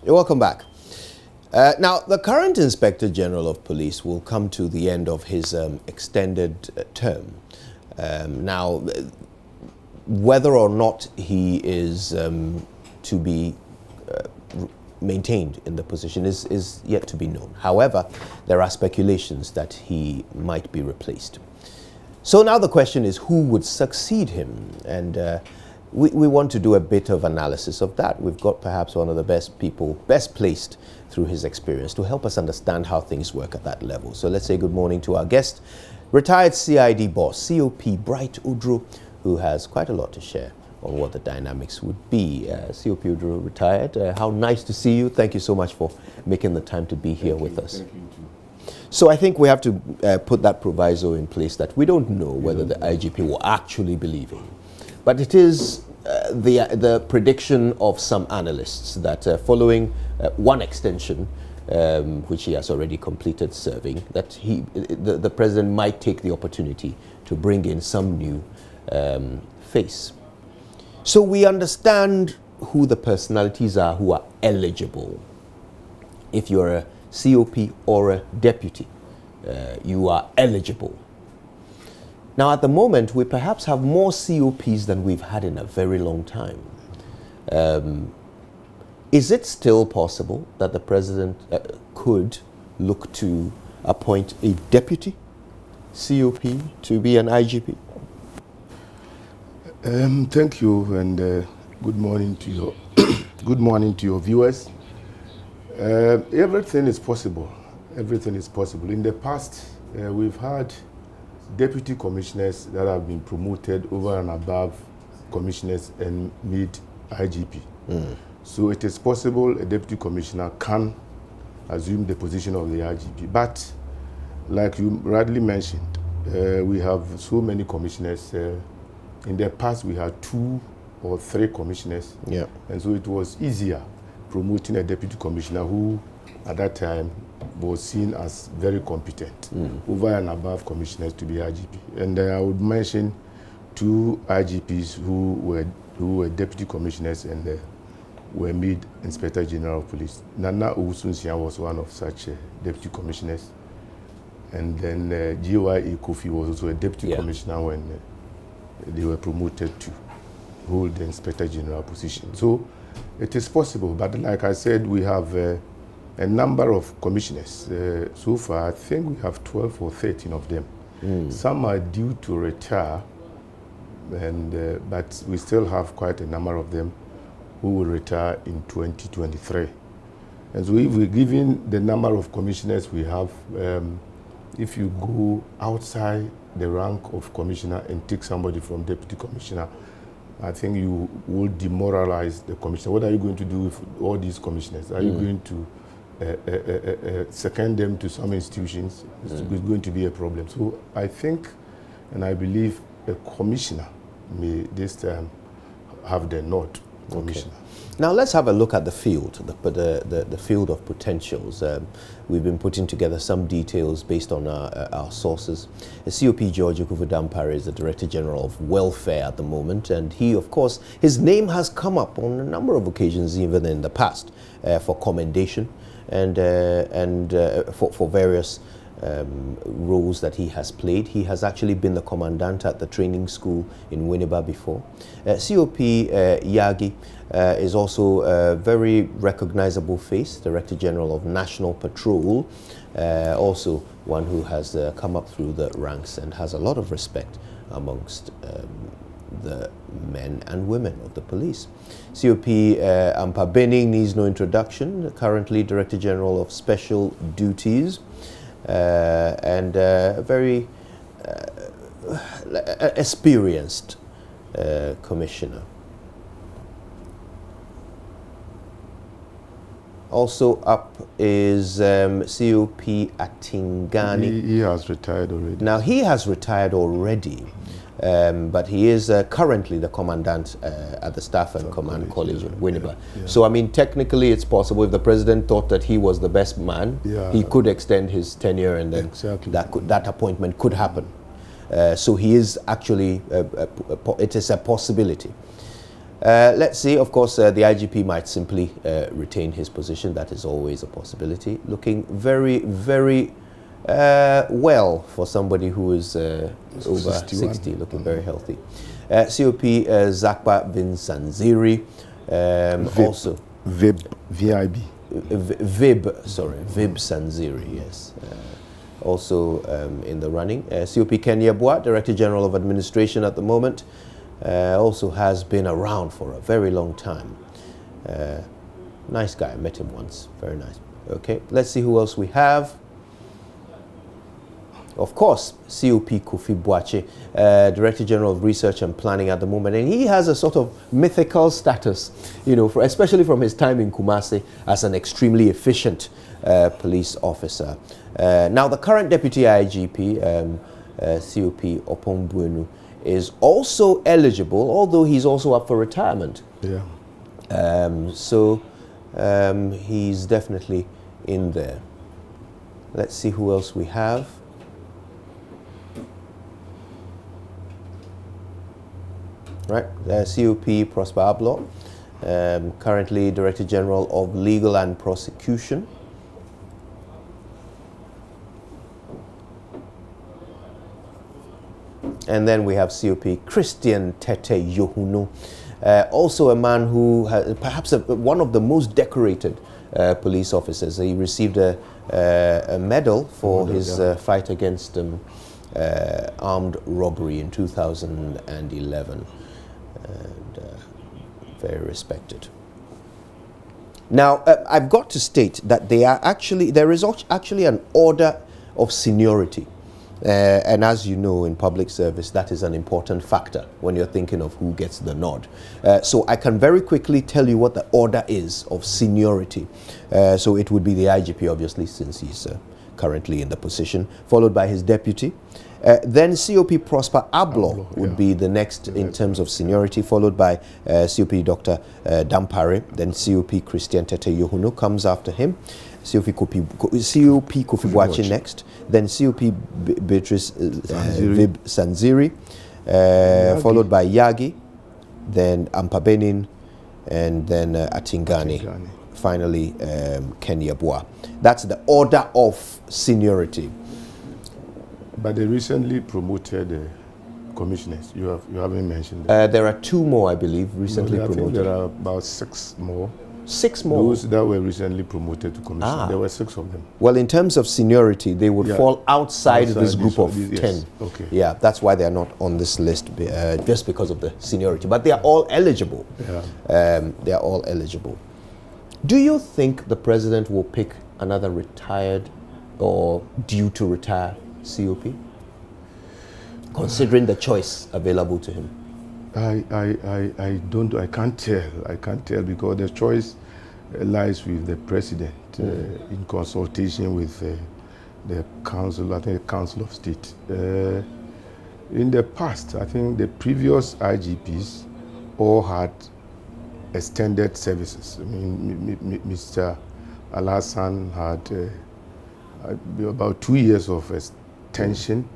Welcome back. Now, the current Inspector General of Police will come to the end of his extended term. Now, whether or not he is to be maintained in the position is yet to be known. However, there are speculations that he might be replaced. So now the question is, who would succeed him? And we want to do a bit of analysis of that. We've got perhaps one of the best people, best placed through his experience to help us understand how things work at that level. So let's say good morning to our guest, retired CID boss, COP Bright Udru, who has quite a lot to share on what the dynamics would be. COP Udru, retired. How nice to see you. Thank you so much for making the time to be here with us. Thank you too. So I think we have to put that proviso in place that we don't know whether the IGP will actually be leaving. But it is the prediction of some analysts that following one extension, which he has already completed serving, that the president might take the opportunity to bring in some new face. So we understand who the personalities are who are eligible. If you're a COP or a deputy, you are eligible. Now, at the moment, we perhaps have more COPs than we've had in a very long time. Is it still possible that the president could look to appoint a deputy COP to be an IGP? Thank you, and good morning to your good morning to your viewers. Everything is possible. Everything is possible. In the past, we've had deputy commissioners that have been promoted over and above commissioners and made IGP. So it is possible a deputy commissioner can assume the position of the IGP. But like you rightly mentioned, we have so many commissioners. In the past, we had 2 or 3 commissioners. Yeah. And so it was easier promoting a deputy commissioner who, at that time, was seen as very competent over and above commissioners to be IGP. And I would mention 2 IGPs who were deputy commissioners and were made Inspector General of Police. Nana Owusu-Nsia was one of such deputy commissioners. And then G.Y.E. Kofi was also a deputy commissioner when they were promoted to hold the Inspector General position. So it is possible, but like I said, we have a number of commissioners. So far, I think we have 12 or 13 of them. Some are due to retire, and but we still have quite a number of them who will retire in 2023. And so if we're given the number of commissioners we have, if you go outside the rank of commissioner and take somebody from deputy commissioner, I think you will demoralize the commissioner. What are you going to do with all these commissioners? Are you going to second them to some institutions? It's going to be a problem. So I think, and I believe, a commissioner may this time have the nod. Commissioner. Okay. Now let's have a look at the field, the field of potentials. We've been putting together some details based on our sources. COP George Akufu-Dampare is the Director General of Welfare at the moment, and he, of course, his name has come up on a number of occasions, even in the past, for commendation and for various roles that he has played. He has actually been the commandant at the training school in Winneba before. COP Yagi is also a very recognizable face, Director General of National Patrol, also one who has come up through the ranks and has a lot of respect amongst the men and women of the police. COP Ampa Benning needs no introduction, currently Director General of Special Duties, and very experienced commissioner. Also up is COP Atingani. He has retired already. Now he has retired already, but he is currently the commandant at the Staff and Command College in Winneba. Yeah. So I mean, technically it's possible if the president thought that he was the best man, he could extend his tenure, and then that appointment could happen. So he is actually, it is a possibility. Let's see. Of course, the IGP might simply retain his position. That is always a possibility. Looking very, very well for somebody who is over 60, looking very healthy. COP Zakpa Vinsanziri, also VIB. Vib Sanziri, yes. Also in the running. COP Kenya Bua, Director General of Administration at the moment, also has been around for a very long time. Nice guy, I met him once, very nice. Okay, let's see who else we have. Of course, COP Kofi Boakye, Director General of Research and Planning at the moment, and he has a sort of mythical status, you know, especially from his time in Kumasi as an extremely efficient police officer. Now, the current Deputy IGP, COP Opon Buenu, is also eligible, although he's also up for retirement. Yeah. So he's definitely in there. Let's see who else we have. Right, COP Prosper Ablo, currently Director General of Legal and Prosecution. And then we have COP Christian Tete Yohunu, also a man who has perhaps one of the most decorated police officers. He received a medal for his fight against armed robbery in 2011. And very respected. Now, I've got to state that there is actually an order of seniority. And as you know, in public service, that is an important factor when you're thinking of who gets the nod. So I can very quickly tell you what the order is of seniority. So it would be the IGP, obviously, since he's currently in the position, followed by his deputy. Then COP Prosper Ablo would be the next in terms of seniority, followed by COP Dr. Dampare. Then COP Christian Tete Yohunu comes after him. COP Kofi Boakye next. Then COP Beatrice Vib Sanziri, followed by Yagi, then Ampabenin, and then Atingani. Finally, Kenya Bua. That's the order of seniority. But they recently promoted commissioners. You haven't mentioned them. There are 2 more, I believe, recently promoted. I think there are about 6 more. 6 more? Those that were recently promoted to commission. There were 6 of them. Well, in terms of seniority, they would fall outside this group of 10. Yes. Okay. Yeah, that's why they are not on this list, just because of the seniority. But they are all eligible. Yeah. They are all eligible. Do you think the president will pick another retired or due to retire COP, considering the choice available to him? I can't tell because the choice lies with the president in consultation with the council, I think the Council of State. In the past, I think the previous IGPs all had extended services. I mean, Mr. Alassane had about 2 years of extension,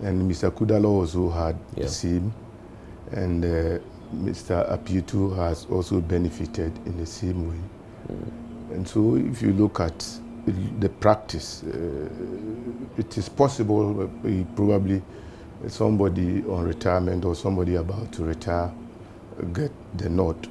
and Mr. Kudalo also had the same, and Mr. Apiutu has also benefited in the same way. And so if you look at the practice, it is possible probably somebody on retirement or somebody about to retire get the nod.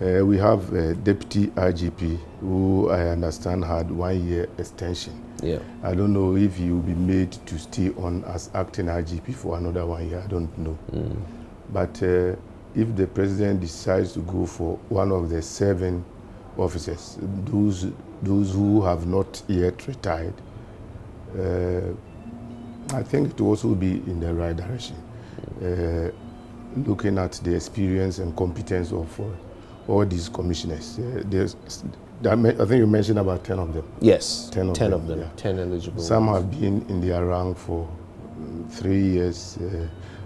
We have a deputy IGP who I understand had 1 year extension. Yeah. I don't know if he will be made to stay on as acting IGP for another 1 year. I don't know. But if the president decides to go for one of the 7 officers, those who have not yet retired, I think it will also be in the right direction. Looking at the experience and competence of all these commissioners. I think you mentioned about 10 of them. Yes, 10 of them. Yeah. 10 eligible. Some have been in their rank for 3 years.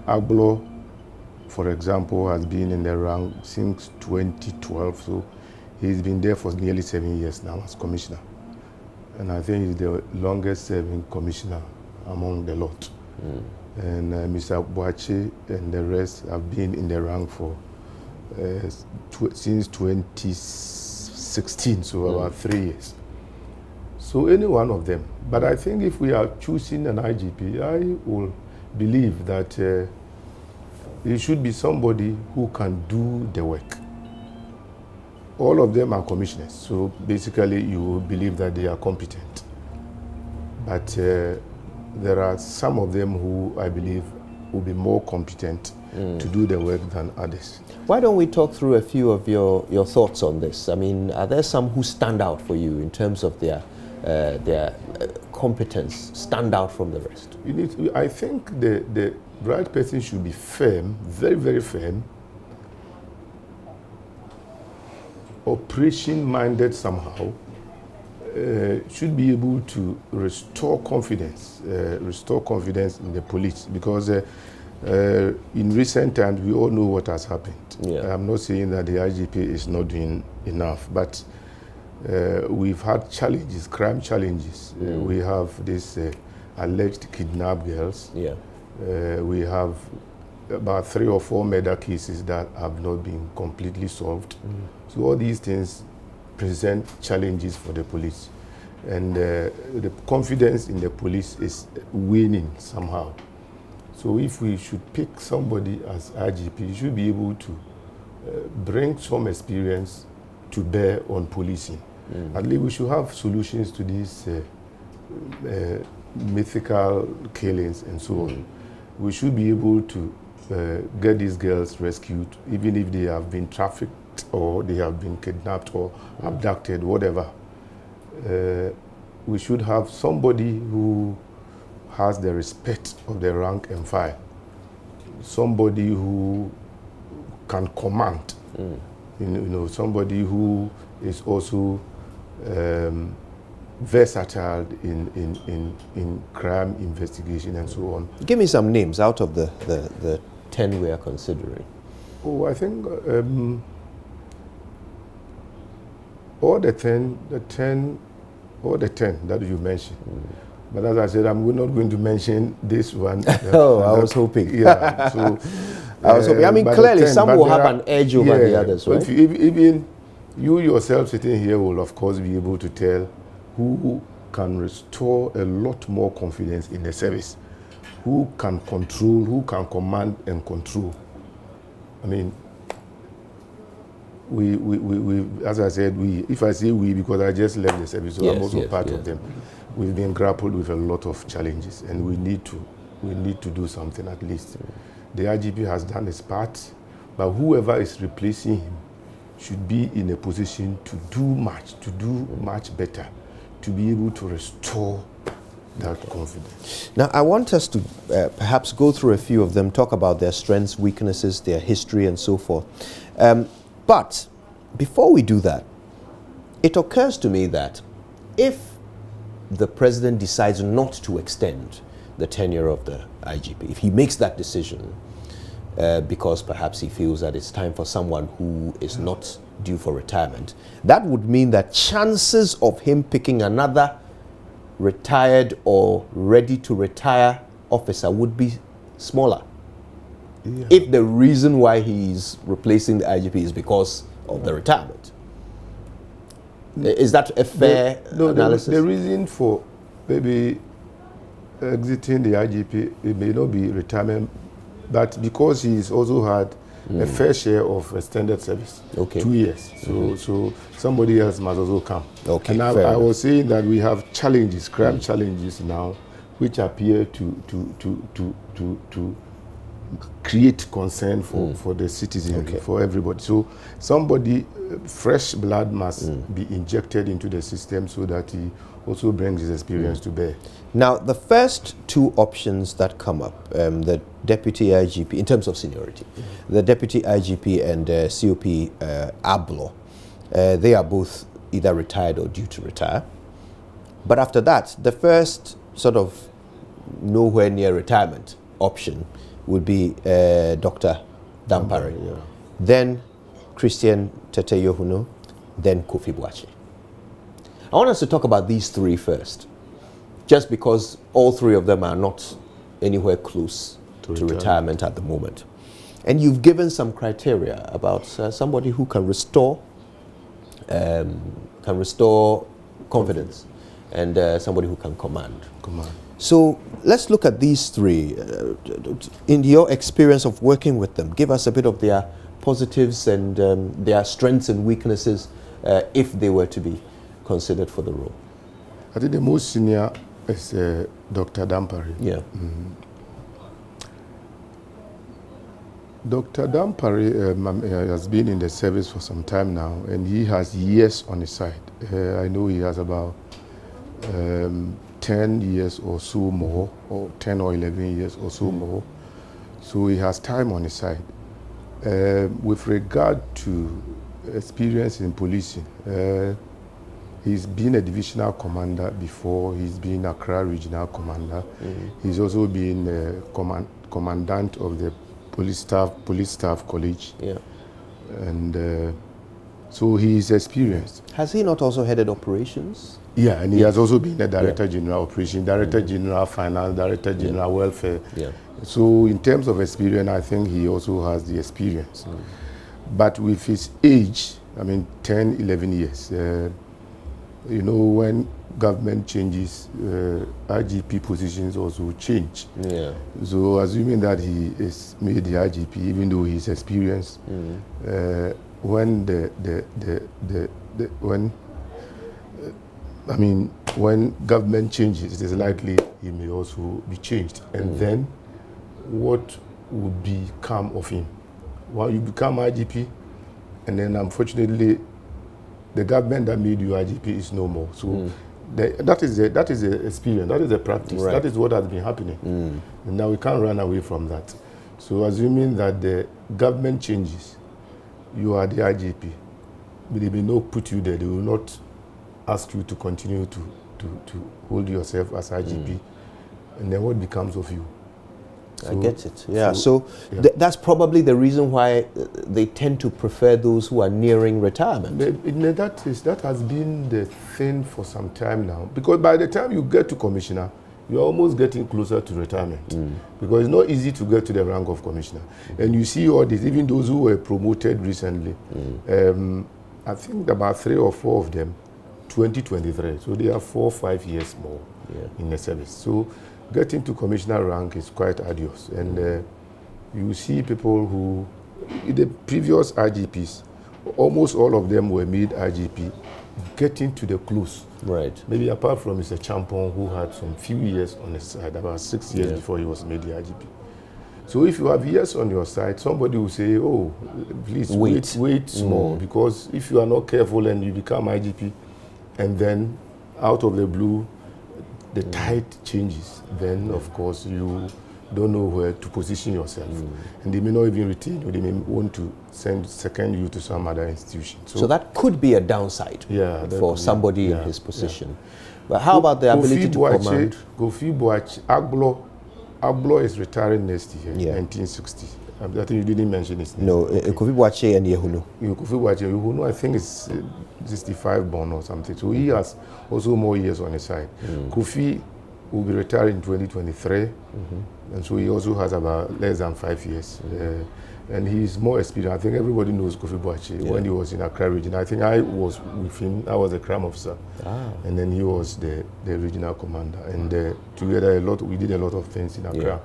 Agbo, for example, has been in the rank since 2012, so he's been there for nearly 7 years now as commissioner. And I think he's the longest serving commissioner among the lot. And Mr. Boakye and the rest have been in the rank for since 2016, so about 3 years. So any one of them. But I think if we are choosing an IGP, I will believe that it should be somebody who can do the work. All of them are commissioners, so basically you will believe that they are competent. But there are some of them who I believe will be more competent to do the work than others. Why don't we talk through a few of your thoughts on this? I mean, are there some who stand out for you in terms of their competence, stand out from the rest? I think the right person should be firm, very, very firm, operation-minded somehow, should be able to restore confidence in the police, because in recent times we all know what has happened. Yeah. I'm not saying that the IGP is not doing enough, but we've had challenges, crime challenges. We have this alleged kidnapped girls. Yeah. We have about 3 or 4 murder cases that have not been completely solved. So all these things present challenges for the police. And the confidence in the police is waning somehow. So if we should pick somebody as IGP, he should be able to bring some experience to bear on policing. At least we should have solutions to these mythical killings and so on. We should be able to get these girls rescued, even if they have been trafficked or they have been kidnapped or abducted, whatever. We should have somebody who has the respect of the rank and file, somebody who can command, somebody who is also versatile in crime investigation and so on. Give me some names out of the 10 we are considering. Oh, I think all the 10 that you mentioned. But as I said, I'm not going to mention this one. Oh, I was hoping. Yeah. So I was hoping. I mean, clearly some will have an edge over the others, right? Even you yourself sitting here will, of course, be able to tell who can restore a lot more confidence in the service, who can control, who can command and control. I mean, we as I said, if I say we, because I just left the service, so I'm also part of them. We've been grappled with a lot of challenges, and we need to do something at least. The IGP has done his part, but whoever is replacing him should be in a position to do much better, to be able to restore that confidence. Now, I want us to perhaps go through a few of them, talk about their strengths, weaknesses, their history, and so forth. But before we do that, it occurs to me that if the president decides not to extend the tenure of the IGP, if he makes that decision because perhaps he feels that it's time for someone who is not due for retirement, that would mean that chances of him picking another retired or ready to retire officer would be smaller. Yeah. If the reason why he's replacing the IGP is because of the retirement. Is that a fair analysis? The reason for maybe exiting the IGP, it may not be retirement, but because he's also had a fair share of extended service, 2 years. So somebody else must also come. Okay, and I was saying that we have challenges, crime challenges now, which appear to create concern for the citizens, for everybody. So somebody, fresh blood must be injected into the system so that he also brings his experience to bear. Now, the first 2 options that come up, the Deputy IGP, in terms of seniority, the Deputy IGP and COP Ablo, they are both either retired or due to retire. But after that, the first sort of nowhere near retirement option would be Dr. Dampare, then Christian Tete Yohuno, then Kofi Boakye. I want us to talk about these 3 first, just because all 3 of them are not anywhere close to retirement at the moment. And you've given some criteria about somebody who can restore confidence, and somebody who can command. So let's look at these three. In your experience of working with them, give us a bit of their positives and their strengths and weaknesses if they were to be considered for the role. I think the most senior is Dr. Dampare. Yeah. Dr. Dampare has been in the service for some time now, and he has years on his side. I know he has about 10 years or so more, or 10 or 11 years or so more. So he has time on his side. With regard to experience in policing, he's been a divisional commander before. He's been Accra Regional Commander. He's also been commandant of the Police Staff College. Yeah. And so he's experienced. Has he not also headed operations? Yeah, and he has also been a Director General Operation, Director General Finance, Director General Welfare. Yeah. So in terms of experience, I think he also has the experience. But with his age, I mean 10, 11 years, you know, when government changes, IGP positions also change. Yeah. So assuming that he is made the IGP, even though he's experienced, when when government changes, it is likely he may also be changed. And then what would become of him? Well, you become IGP, and then unfortunately, the government that made you IGP is no more. So that is the experience, that is the practice, that is what has been happening. And now we can't run away from that. So assuming that the government changes, you are the IGP, but they may not put you there, they will not ask you to continue to hold yourself as IGP. And then what becomes of you? I get it. Yeah. So that's probably the reason why they tend to prefer those who are nearing retirement. That has been the thing for some time now. Because by the time you get to commissioner, you're almost getting closer to retirement. Because it's not easy to get to the rank of commissioner. And you see all this, even those who were promoted recently, I think about 3 or 4 of them, 2023. So they are 4 or 5 years more in the service. So getting to commissioner rank is quite arduous, and you see people who, in the previous IGPs, almost all of them were made IGP, getting to the close. Right. Maybe apart from Mr. Champon, who had some few years on his side, about 6 years before he was made the IGP. So if you have years on your side, somebody will say, oh, please wait small, because if you are not careful and you become IGP, and then out of the blue, the tide changes, then of course you don't know where to position yourself. And they may not even retain you, they may want to second you to some other institution. So that could be a downside for somebody in his position. But how about the ability to command? Kofi Boakye, Aglo is retiring next year, 1960. I think you didn't mention his name. No, Kofi Boakye and Yehunu. Kofi Boakye, Yehunu, I think is 65 born or something. So he has also more years on his side. Kofi will be retiring in 2023, and so he also has about less than 5 years. And he's more experienced. I think everybody knows Kofi Boakye when he was in Accra region. I think I was with him. I was the crime officer, and then he was the regional commander. And together we did a lot of things in Accra.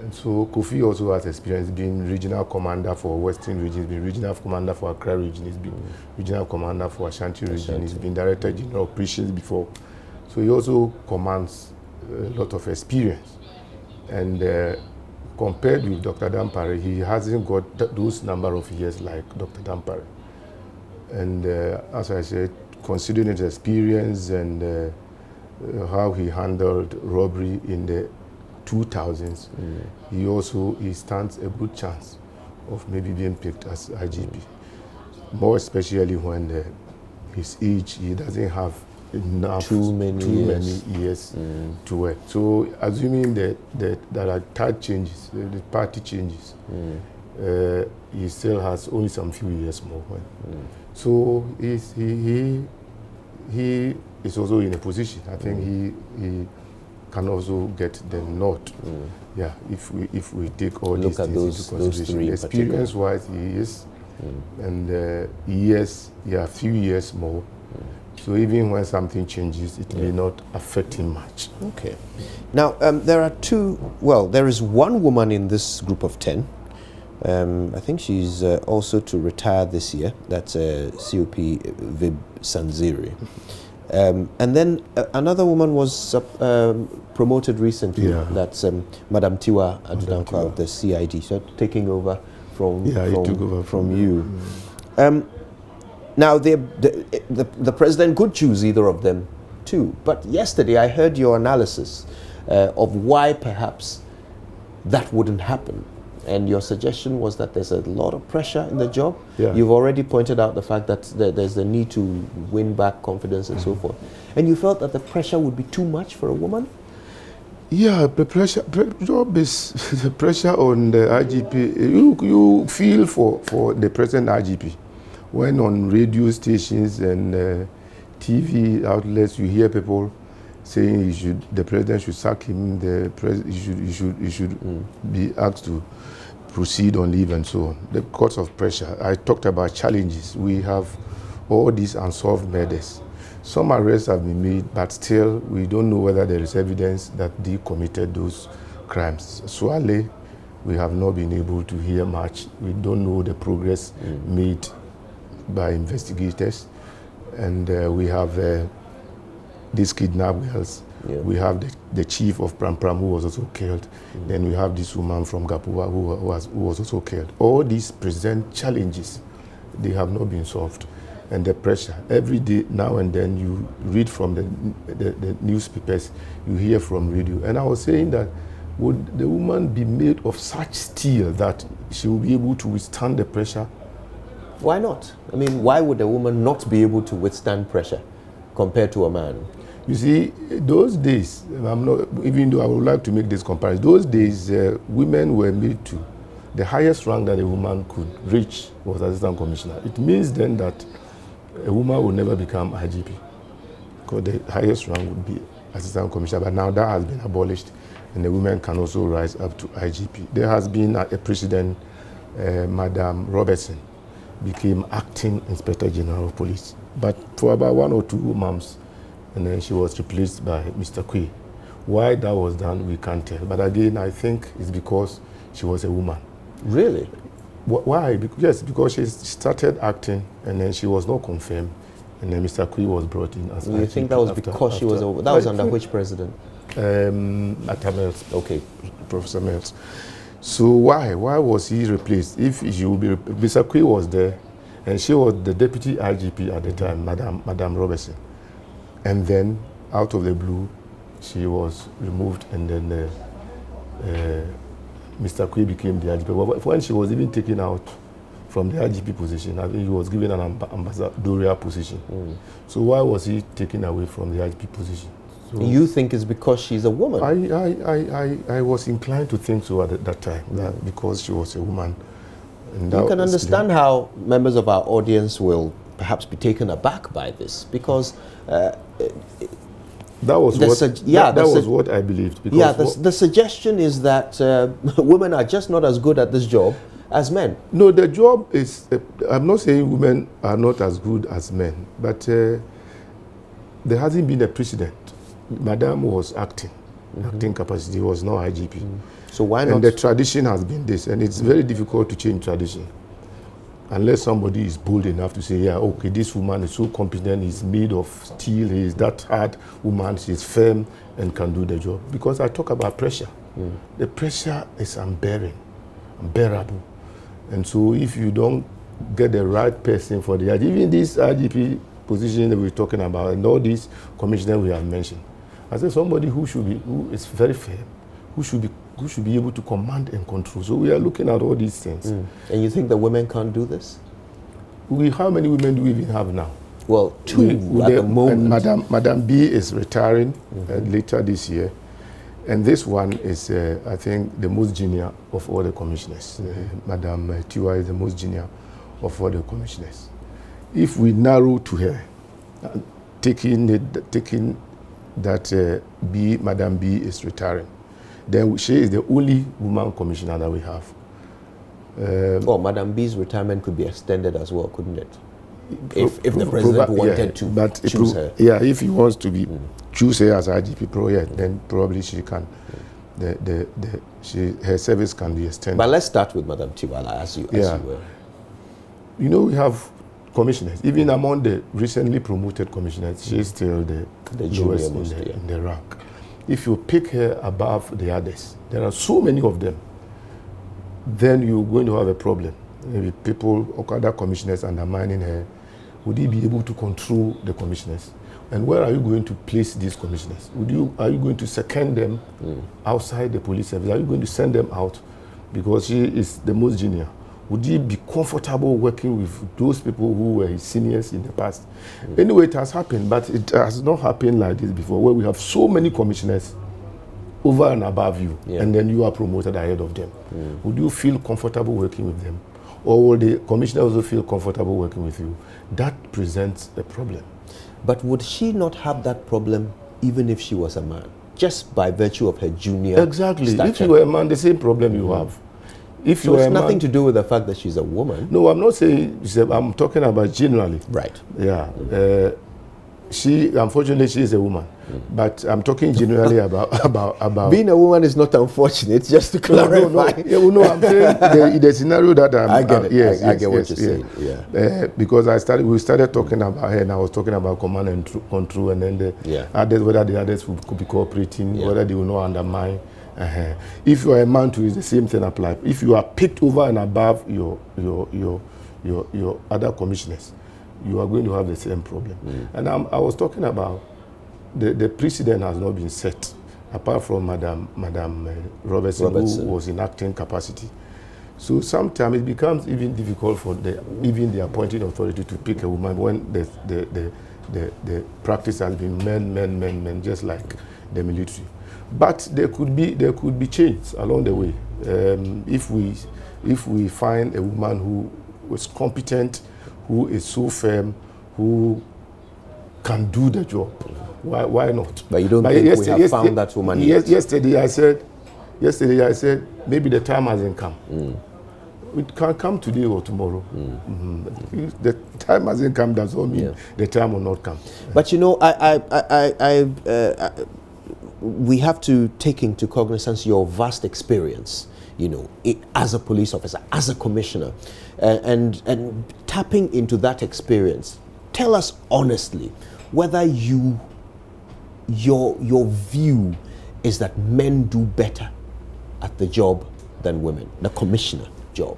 And so Kofi also has experience being regional commander for Western region, he's been regional commander for Accra region, he's been regional commander for Ashanti region, he's been director general operations before. So he also commands a lot of experience. And compared with Dr. Dampare, he hasn't got those number of years like Dr. Dampare. And as I said, considering his experience and how he handled robbery in the 2000s, he stands a good chance of maybe being picked as IGP. More especially when his age, he doesn't have enough too many years to work. So assuming that are tide changes, the party changes, he still has only some few years more. So he is also in a position. I think he can also get the nod. Yeah, if we take all these things into consideration. Experience-wise, he is, and a few years more. So even when something changes, it may not affect him much. Okay. Now, there is one woman in this group of 10. I think she's also to retire this year. That's COP Vib Sanziri. And then another woman was promoted recently. Yeah. That's Madam Tiwa Adudankwa of the CID. So taking over from he took over from you. Now, the president could choose either of them too. But yesterday I heard your analysis of why perhaps that wouldn't happen. And your suggestion was that there's a lot of pressure in the job. Yeah. You've already pointed out the fact that there's the need to win back confidence and so forth. And you felt that the pressure would be too much for a woman? Yeah, the job is the pressure on the IGP. You feel for the present IGP. When on radio stations and TV outlets, you hear people saying the president should sack him, he should be asked to proceed on leave and so on. The cause of pressure. I talked about challenges. We have all these unsolved murders. Some arrests have been made, but still we don't know whether there is evidence that they committed those crimes. Swale, we have not been able to hear much. We don't know the progress made by investigators. And we have these kidnapped girls. Yeah. We have the chief of Pram Pram who was also killed. Then we have this woman from Gapua who was also killed. All these present challenges, they have not been solved. And the pressure, every day, now and then, you read from the newspapers, you hear from radio. And I was saying that, would the woman be made of such steel that she will be able to withstand the pressure? Why not? I mean, why would a woman not be able to withstand pressure compared to a man? You see, those days, even though I would like to make this comparison, those days, women were made to, the highest rank that a woman could reach was assistant commissioner. It means then that a woman will never become IGP, because the highest rank would be assistant commissioner. But now that has been abolished, and the women can also rise up to IGP. There has been a precedent, Madam Robertson became acting Inspector General of Police. But for about 1 or 2 months, and then she was replaced by Mr. Kwe. Why that was done, we can't tell. But again, I think it's because she was a woman. Really? Why? Yes, because she started acting, and then she was not confirmed, and then Mr. Kwe was brought in as. You think that was because she was a woman? That was under which president? Atta Mills. Okay, Professor Mills. So why was he replaced? If she would be, Mr. Kwe was there, and she was the deputy IGP at the time, Madam Robertson. And then, out of the blue, she was removed, and then Mr. Kwe became the IGP. When she was even taken out from the IGP position, I think he was given an ambassadorial position. So why was he taken away from the IGP position? So you think it's because she's a woman? I was inclined to think so at that time, that because she was a woman. And you can understand how members of our audience will perhaps be taken aback by this, because that was what I believed. Because the suggestion is that women are just not as good at this job as men. No, the job is, I'm not saying women are not as good as men, but there hasn't been a precedent. Madam was acting capacity, was not IGP. So why not? And the tradition has been this, and it's very difficult to change tradition. Unless somebody is bold enough to say, yeah, okay, this woman is so competent, is made of steel, he is that hard woman, she's firm and can do the job. Because I talk about pressure. The pressure is unbearable. And so if you don't get the right person for the IGP, even this IGP position that we're talking about, and all these commissioners we have mentioned, I said somebody who is very firm, who should be able to command and control. So we are looking at all these things. And you think the women can't do this? How many women do we even have now? Well, 2 at the moment. And Madam B is retiring later this year. And this one is, I think, the most junior of all the commissioners. Madam Tiwa is the most junior of all the commissioners. If we narrow to her, taking that Madam B is retiring. Then she is the only woman commissioner that we have. Well, Madam B's retirement could be extended as well, couldn't it? If the president wanted to choose her. Yeah, if he wants to be choose her as IGP Pro, then probably she can. Her service can be extended. But let's start with Madam Tiwala, as you were. You know, we have commissioners. Even among the recently promoted commissioners, she's still the lowest in the rank. If you pick her above the others, there are so many of them, then you're going to have a problem. Maybe people or other commissioners undermining her. Would he be able to control the commissioners? And where are you going to place these commissioners? Are you going to second them outside the police service? Are you going to send them out because she is the most junior? Would he be comfortable working with those people who were his seniors in the past? Anyway, it has happened, but it has not happened like this before, where we have so many commissioners over and above you, and then you are promoted ahead of them. Would you feel comfortable working with them? Or will the commissioner also feel comfortable working with you? That presents a problem. But would she not have that problem even if she was a man? Just by virtue of her junior Exactly. stature? If you were a man, the same problem you have. If so it's nothing to do with the fact that she's a woman. No, I'm not saying, I'm talking about generally. Right. Yeah. Unfortunately, she is a woman. But I'm talking generally about being a woman is not unfortunate, just to clarify. No, I'm saying the scenario that I get it. Yes, I get what you're saying. Yeah. Because we started talking about her, and I was talking about command and control, and then others, whether the others could be cooperating, whether they will not undermine. If you are a man too, it's the same thing applies. If you are picked over and above your other commissioners, you are going to have the same problem. And I was talking about the precedent has not been set, apart from Madam Robertson, who was in acting capacity. So sometimes it becomes even difficult for even the appointing authority to pick a woman when the practice has been men, just like the military. But there could be change along the way. If we find a woman who was competent, who is so firm, who can do the job, why not? But you don't think we have found that woman yet? Yesterday I said maybe the time hasn't come. It can come today or tomorrow. The time hasn't come doesn't mean the time will not come. But you know, we have to take into cognizance your vast experience, you know, as a police officer, as a commissioner, and tapping into that experience. Tell us honestly whether your view is that men do better at the job than women, the commissioner job.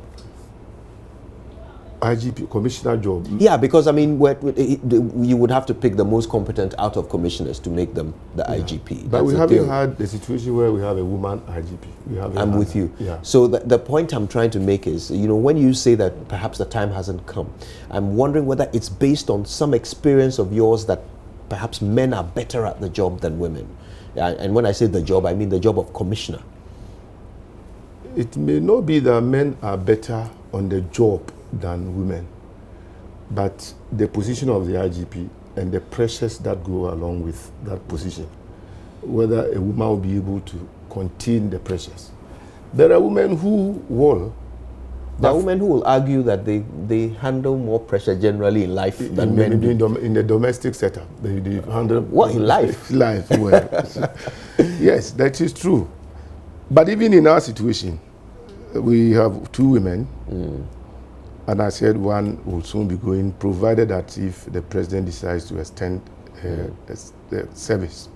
IGP commissioner job. Yeah, because I mean, you would have to pick the most competent out of commissioners to make them the IGP. But we haven't had the situation where we have a woman IGP. I'm with you. Yeah. So the point I'm trying to make is, you know, when you say that perhaps the time hasn't come, I'm wondering whether it's based on some experience of yours that perhaps men are better at the job than women. And when I say the job, I mean the job of commissioner. It may not be that men are better on the job than women, but the position of the IGP and the pressures that go along with that position, whether a woman will be able to contain the pressures. There are women who will. There are women who will argue that they handle more pressure generally in life than men do. In the domestic setup. They handle... What, in life? Life, well. Yes, that is true. But even in our situation, we have two women, and I said one will soon be going, provided that if the president decides to extend the service.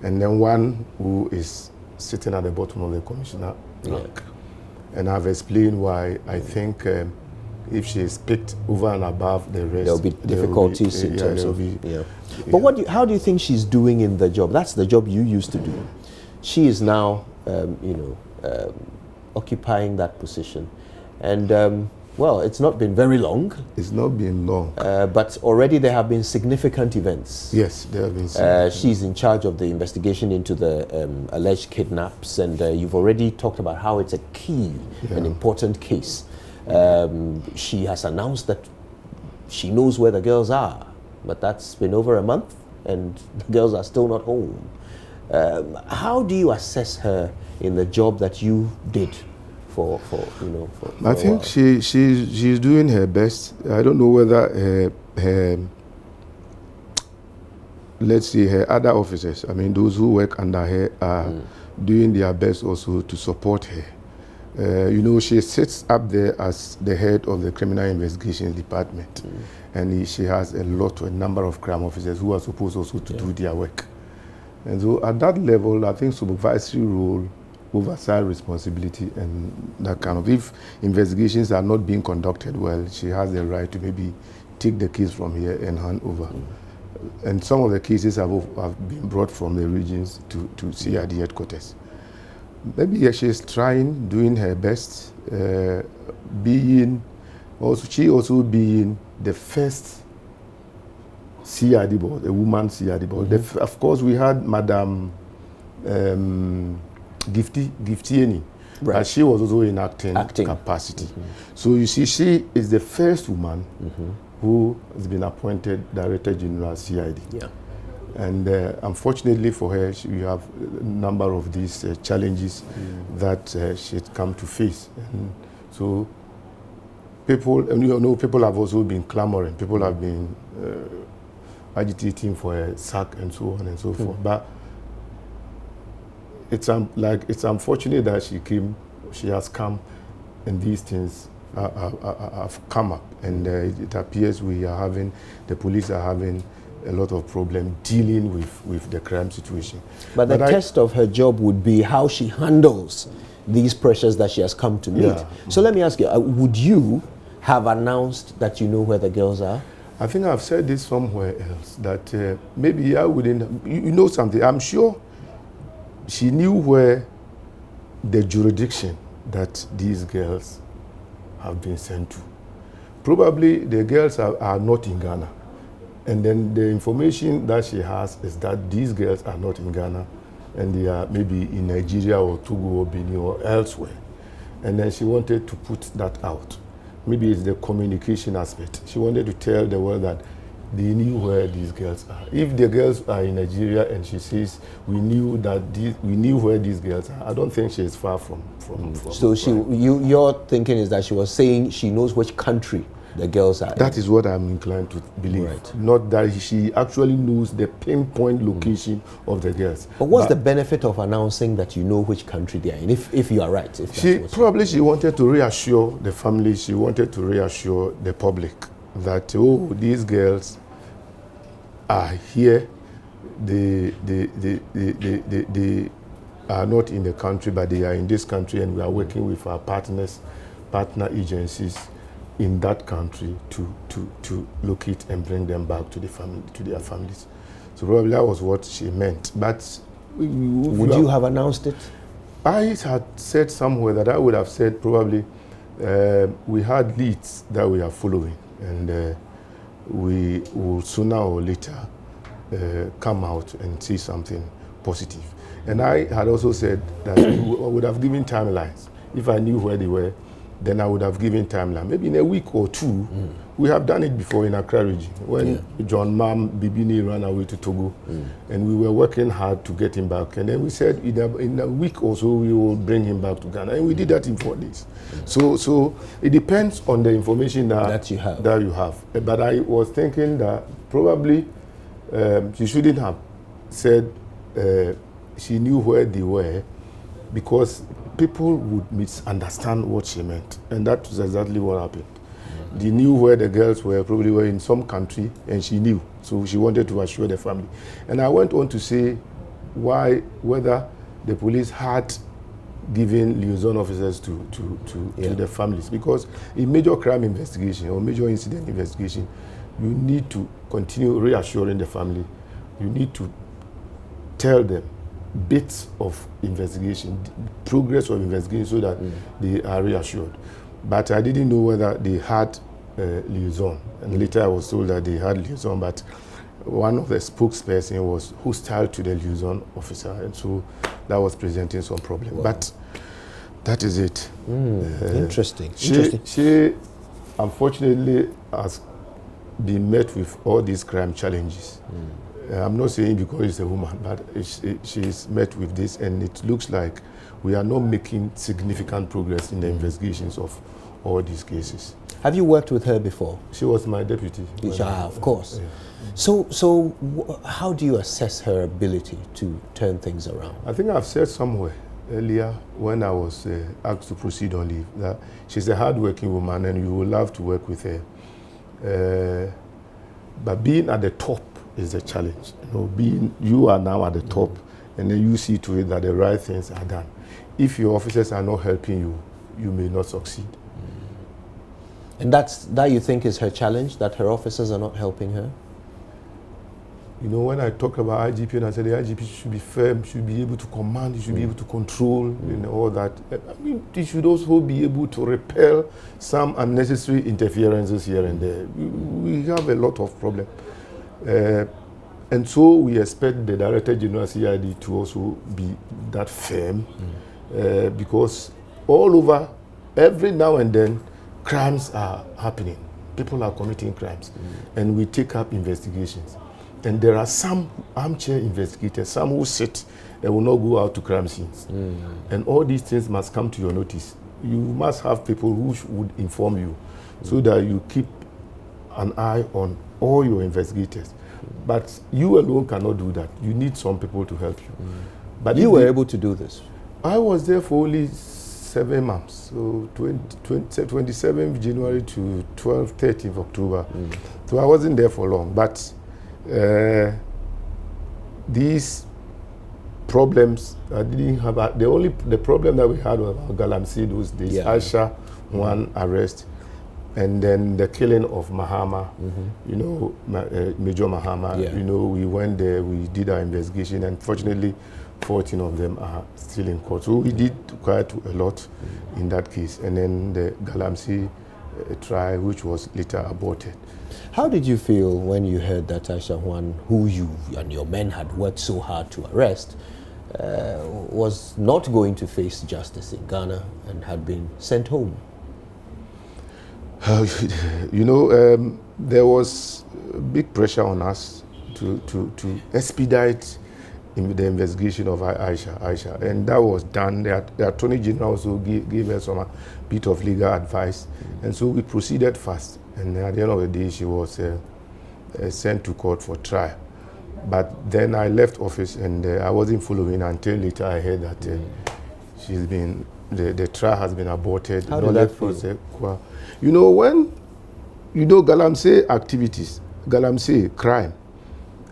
And then one who is sitting at the bottom of the commissioner rank. And I've explained why I think if she is picked over and above the rest, there'll be difficulties in terms of... But how do you think she's doing in the job? That's the job you used to do. She is now, occupying that position. And, well, it's not been very long. It's not been long. But already there have been significant events. Yes, there have been she's in charge of the investigation into the alleged kidnaps, and you've already talked about how it's a key, an important case. She has announced that she knows where the girls are, but that's been over a month. and the girls are still not home. How do you assess her in the job that you did for I think she's doing her best. I don't know whether her let's say her other officers, I mean those who work under her, are doing their best also to support her. She sits up there as the head of the criminal investigations department, and she has a number of crime officers who are supposed also to do their work. And so at that level, I think supervisory role, oversight responsibility, and that kind of, if investigations are not being conducted well, she has the right to maybe take the case from here and hand over. And some of the cases have been brought from the regions to CID headquarters. Maybe she's trying, doing her best, she also being the first CID board, a woman CID board. Of course, we had Madam Giftieni, but she was also in acting. Capacity. So you see, she is the first woman who has been appointed Director General CID. Yeah. And unfortunately for her, we have a number of these challenges that she's come to face. And so people have also been clamoring. People have been agitating for a sack and so on and so forth. But it's unfortunate that she has come, and these things have come up, and it appears the police are having a lot of problem dealing with the crime situation. But the test of her job would be how she handles these pressures that she has come to meet. Yeah. So let me ask you, would you have announced that you know where the girls are? I think I've said this somewhere else, that maybe I wouldn't, you know something, I'm sure she knew where the jurisdiction that these girls have been sent to. Probably the girls are not in Ghana. And then the information that she has is that these girls are not in Ghana, and they are maybe in Nigeria or Togo or Benin or elsewhere. And then she wanted to put that out. Maybe it's the communication aspect. She wanted to tell the world that they knew where these girls are. If the girls are in Nigeria and she says, we knew where these girls are, I don't think she is far from So your thinking is that she was saying she knows which country the girls are in. That is what I'm inclined to believe. Right. Not that she actually knows the pinpoint location of the girls. But what's the benefit of announcing that you know which country they are in, if you are right? She wanted to reassure the family, she wanted to reassure the public that, these girls are here, they are not in the country, but they are in this country, and we are working with our partner agencies in that country to locate and bring them back to their families. So probably that was what she meant. But would you have announced it? I had said somewhere that I would have said probably we had leads that we are following, and we will sooner or later come out and see something positive. And I had also said that I would have given timelines. If I knew where they were, then I would have given timeline. Maybe in a week or two. We have done it before in Accra region, when John Mam Bibini ran away to Togo, and we were working hard to get him back. And then we said in a week or so we will bring him back to Ghana, and we did that in 4 days. So it depends on the information that you have. But I was thinking that probably she shouldn't have said she knew where they were, because people would misunderstand what she meant, and that was exactly what happened. They knew where the girls were, probably were in some country, and she knew, so she wanted to assure the family. And I went on to say whether the police had given liaison officers to the families, because in major crime investigation or major incident investigation, you need to continue reassuring the family. You need to tell them bits of investigation, progress of investigation, so that they are reassured. But I didn't know whether they had liaison, and later I was told that they had liaison, but one of the spokesperson was hostile to the liaison officer, and so that was presenting some problem. Wow. But that is it. Interesting. She unfortunately has been met with all these crime challenges. I'm not saying because it's a woman, but she's met with this, and it looks like we are not making significant progress in the investigations of all these cases. Have you worked with her before? She was my deputy. Of course. Yeah. So how do you assess her ability to turn things around? I think I've said somewhere earlier when I was asked to proceed on leave that she's a hard-working woman and you will love to work with her. But being at the top is a challenge. You are now at the top, and then you see to it that the right things are done. If your officers are not helping you, you may not succeed. And that you think is her challenge, that her officers are not helping her? When I talked about IGP, and I said the IGP should be firm, should be able to command, he should be able to control, all that. I mean, he should also be able to repel some unnecessary interferences here and there. We have a lot of problems. And so we expect the Director General CID to also be that firm, because all over, every now and then, crimes are happening. People are committing crimes, and we take up investigations. And there are some armchair investigators, some who sit and will not go out to crime scenes. And all these things must come to your notice. You must have people who would inform you so that you keep an eye on all your investigators. But you alone cannot do that. You need some people to help you. But you were able to do this? I was there for only 7 months, so 27th January to 13th October. So I wasn't there for long, but these problems, I didn't have, the problem that we had was about Galamsey those days, Aisha, one arrest, and then the killing of Mahama, Major Mahama. We went there, we did our investigation, and fortunately 14 of them are still in court. So we did quite a lot in that case. And then the Galamsey trial, which was later aborted. How did you feel when you heard that Aisha Juan, who you and your men had worked so hard to arrest, was not going to face justice in Ghana and had been sent home? There was big pressure on us to expedite the investigation of Aisha, and that was done. The Attorney General also gave us a bit of legal advice, and so we proceeded fast. And at the end of the day, she was sent to court for trial. But then I left office, and I wasn't following until later I heard that the trial has been aborted. How did that feel? When Galamsey activities, Galamsey crime,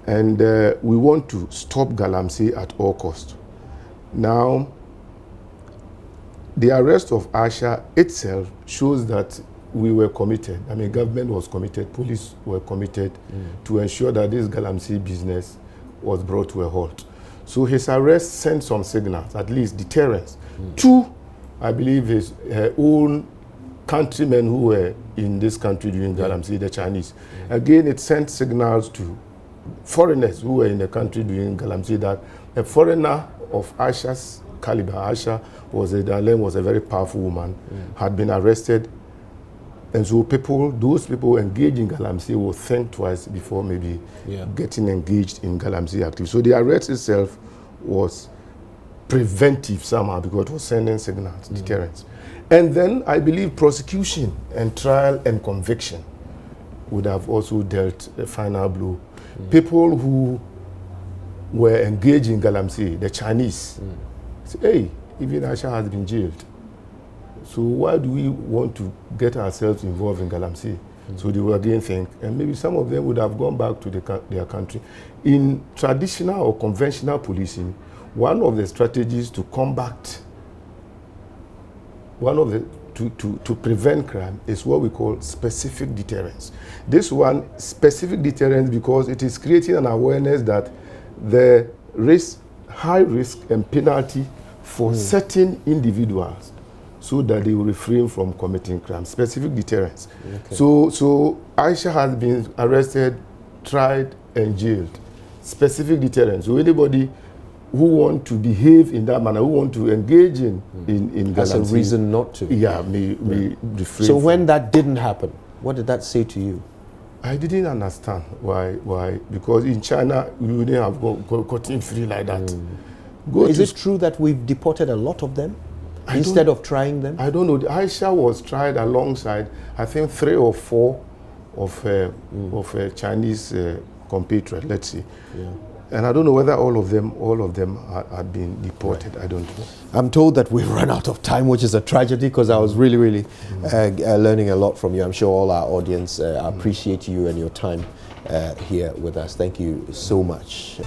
and we want to stop Galamsey at all costs. Now, the arrest of Aisha itself shows that we were committed. I mean, government was committed, police were committed to ensure that this Galamsey business was brought to a halt. So his arrest sent some signals, at least deterrence, to, I believe, her own countrymen who were in this country during Galamsey, the Chinese. Again, it sent signals to foreigners who were in the country during Galamsey that a foreigner of Aisha's caliber, Aisha was a very powerful woman, had been arrested. And so those people engaged in Galamsey will think twice before maybe getting engaged in Galamsey activity. So the arrest itself was preventive somehow because it was sending signals, deterrence. And then I believe prosecution and trial and conviction would have also dealt a final blow. People who were engaged in Galamsey, the Chinese, say, hey, even Aisha has been jailed. So why do we want to get ourselves involved in Galamsey? So they will again think, and maybe some of them would have gone back to their country. In traditional or conventional policing, one of the strategies to combat, to prevent crime is what we call specific deterrence. This one, specific deterrence, because it is creating an awareness that the high risk and penalty for certain individuals so that they will refrain from committing crime. Specific deterrence. Okay. So Aisha has been arrested, tried, and jailed. Specific deterrence. So anybody who want to behave in that manner, who want to engage in That's a reason not to. May refrain. So when that didn't happen, what did that say to you? I didn't understand why, because in China, we wouldn't have gotten free like that. Is it true that we've deported a lot of them instead of trying them? I don't know. Aisha was tried alongside, I think, 3 or 4 of Chinese compatriots, let's see. Yeah. And I don't know whether all of them had been deported. Right. I don't know. I'm told that we've run out of time, which is a tragedy, because I was really learning a lot from you. I'm sure all our audience appreciate you and your time here with us. Thank you so much.